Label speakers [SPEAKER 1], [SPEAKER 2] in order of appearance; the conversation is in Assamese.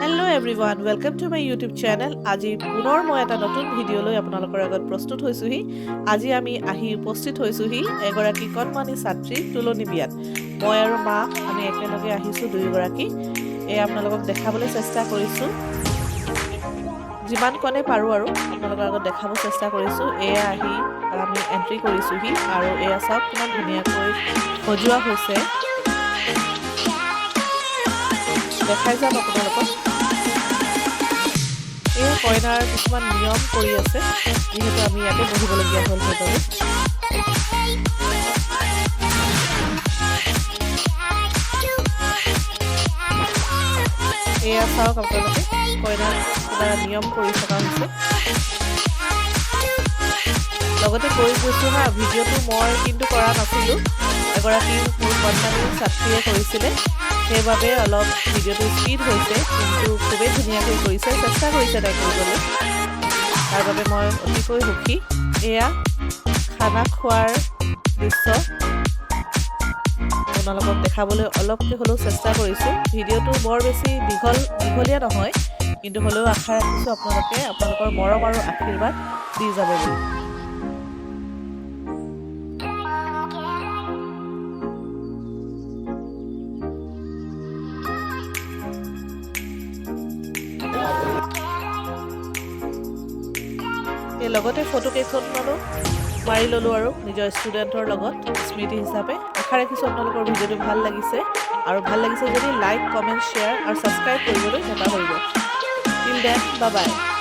[SPEAKER 1] Hello everyone, welcome to my YouTube channel. আজি পুনৰ মই এটা নতুন ভিডিঅ' লৈ আপোনালোকৰ আগত প্ৰস্তুত হৈছোহি। আজি আমি উপস্থিত হৈছোহি এগৰাকী কণমানি ছাত্ৰী তুলনি বিয়াত। মই আৰু মা আমি একেলগে আহিছোঁ দুয়োগৰাকী। আপোনালোকক দেখাবলৈ চেষ্টা কৰিছোঁ। যিমান কণে পাৰোঁ আৰু আপোনালোকৰ আগত দেখাব চেষ্টা কৰিছোঁ। আহি আমি এণ্ট্ৰি কৰিছোঁহি আৰু চাওক কিমান ধুনীয়াকৈ সজোৱা হৈছে। দেখাই যাম আপোনালোকক। কইনাৰ কিছুমান নিয়ম কৰি আছে, যিহেতু আমি ইয়াতে বহিবলগীয়া হ'ল সেইবাবে। চাওক আপোনালোকে কইনাৰ কিবা নিয়ম কৰি থকা হৈছে। লগতে কৈ গৈছোঁ ভিডিঅ'টো মই কিন্তু কৰা নাছিলোঁ, এগৰাকী মোৰ কণমানি ছাত্ৰীয়ে কৰিছিলে। সেইবাবে অলপ ভিডিঅ'টো স্পীড হৈছে, কিন্তু খুবেই ধুনীয়াকৈ কৰিছে, চেষ্টা কৰিছে তাই কৰিবলৈ। তাৰ বাবে মই অতিকৈ সুখী। খানা খোৱাৰ দৃশ্য আপোনালোকক দেখাবলৈ অলপকৈ হ'লেও চেষ্টা কৰিছোঁ। ভিডিঅ'টো বৰ বেছি দীঘলীয়া নহয়, কিন্তু হ'লেও আশা ৰাখিছোঁ আপোনালোকে আপোনালোকৰ মৰম আৰু আশীৰ্বাদ দি যাব বুলি। লগতে ফটো কেইখনমানো মাৰি ল'লোঁ আৰু নিজৰ ষ্টুডেণ্টৰ লগত স্মৃতি হিচাপে। আশা ৰাখিছোঁ আপোনালোকৰ ভিডিঅ'টো ভাল লাগিছে, আৰু ভাল লাগিছে যদি লাইক, কমেণ্ট, শ্বেয়াৰ আৰু ছাবস্ক্ৰাইব কৰিবলৈ নাপাহৰিব। Till then, bye bye.